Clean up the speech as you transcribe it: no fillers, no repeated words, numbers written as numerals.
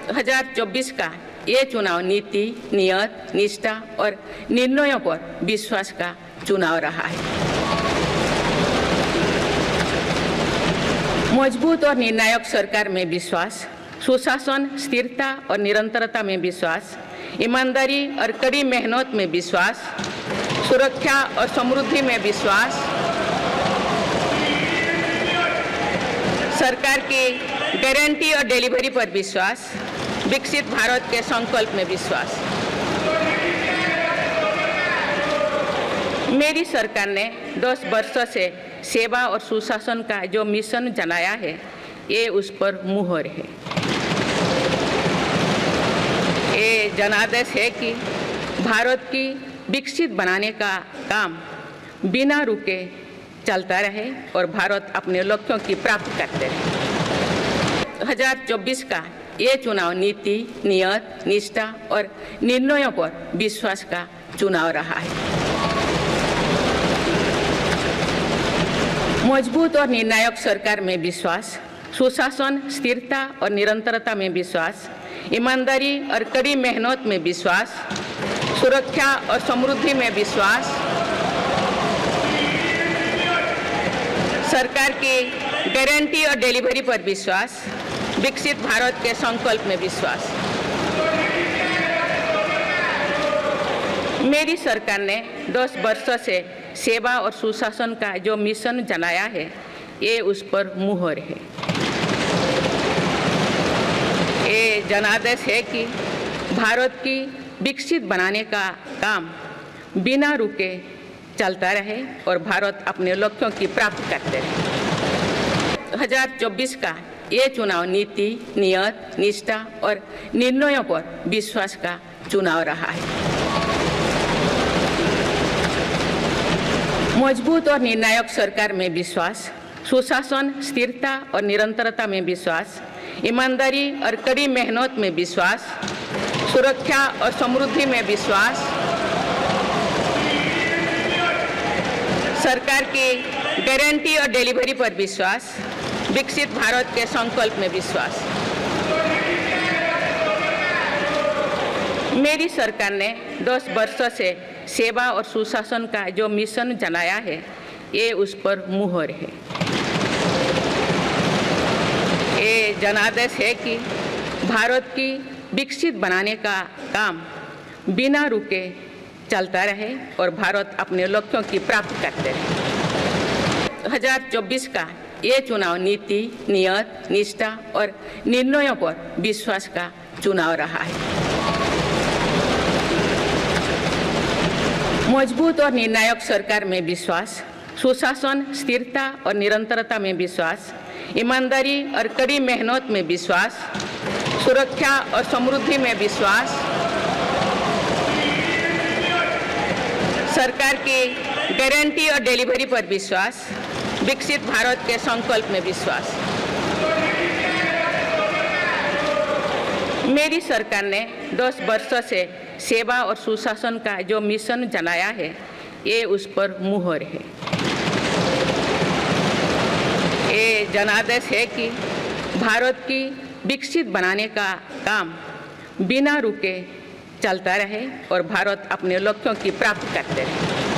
2024 का ये चुनाव नीति, नियत, निष्ठा और निर्णयों पर विश्वास का चुनाव रहा है। मजबूत और निर्णायक सरकार में विश्वास, सुशासन, स्थिरता और निरंतरता में विश्वास, ईमानदारी और कड़ी मेहनत में विश्वास, सुरक्षा और समृद्धि में विश्वास, सरकार की गारंटी और डिलीवरी पर विश्वास, विकसित भारत के संकल्प में विश्वास। मेरी सरकार ने 10 वर्षों से सेवा और सुशासन का जो मिशन चलाया है, ये उस पर मुहर है। ये जनादेश है कि भारत की विकसित बनाने का काम बिना रुके चलता रहे और भारत अपने लक्ष्यों की प्राप्ति करते रहे। 2024 का ये चुनाव नीति, नियत, निष्ठा और निर्णयों पर विश्वास का चुनाव रहा है। मजबूत और निर्णायक सरकार में विश्वास, सुशासन, स्थिरता और निरंतरता में विश्वास, ईमानदारी और कड़ी मेहनत में विश्वास, सुरक्षा और समृद्धि में विश्वास, सरकार की गारंटी और डिलीवरी पर विश्वास, विकसित भारत के संकल्प में विश्वास। मेरी सरकार ने 10 वर्षों से सेवा और सुशासन का जो मिशन चलाया है, ये उस पर मुहर है। ये जनादेश है कि भारत की विकसित बनाने का काम बिना रुके चलता रहे और भारत अपने लक्ष्यों की प्राप्ति करते रहे। 2024 का ये चुनाव नीति, नियत, निष्ठा और निर्णयों पर विश्वास का चुनाव रहा है। मजबूत और निर्णायक सरकार में विश्वास, सुशासन, स्थिरता और निरंतरता में विश्वास, ईमानदारी और कड़ी मेहनत में विश्वास, सुरक्षा और समृद्धि में विश्वास, सरकार की गारंटी और डिलीवरी पर विश्वास, विकसित भारत के संकल्प में विश्वास। मेरी सरकार ने 10 वर्षों से सेवा और सुशासन का जो मिशन चलाया है, ये उस पर मुहर है। ये जनादेश है कि भारत की विकसित बनाने का काम बिना रुके चलता रहे और भारत अपने लक्ष्यों की प्राप्ति करते रहे। 2024 का ये चुनाव नीति, नियत, निष्ठा और निर्णयों पर विश्वास का चुनाव रहा है। मजबूत और निर्णायक सरकार में विश्वास, सुशासन, स्थिरता और निरंतरता में विश्वास, ईमानदारी और कड़ी मेहनत में विश्वास, सुरक्षा और समृद्धि में विश्वास, सरकार की गारंटी और डिलीवरी पर विश्वास, विकसित भारत के संकल्प में विश्वास। मेरी सरकार ने 10 वर्षों से सेवा और सुशासन का जो मिशन चलाया है, ये उस पर मुहर है। ये जनादेश है कि भारत की विकसित बनाने का काम बिना रुके चलता रहे और भारत अपने लक्ष्यों की प्राप्ति करते रहे।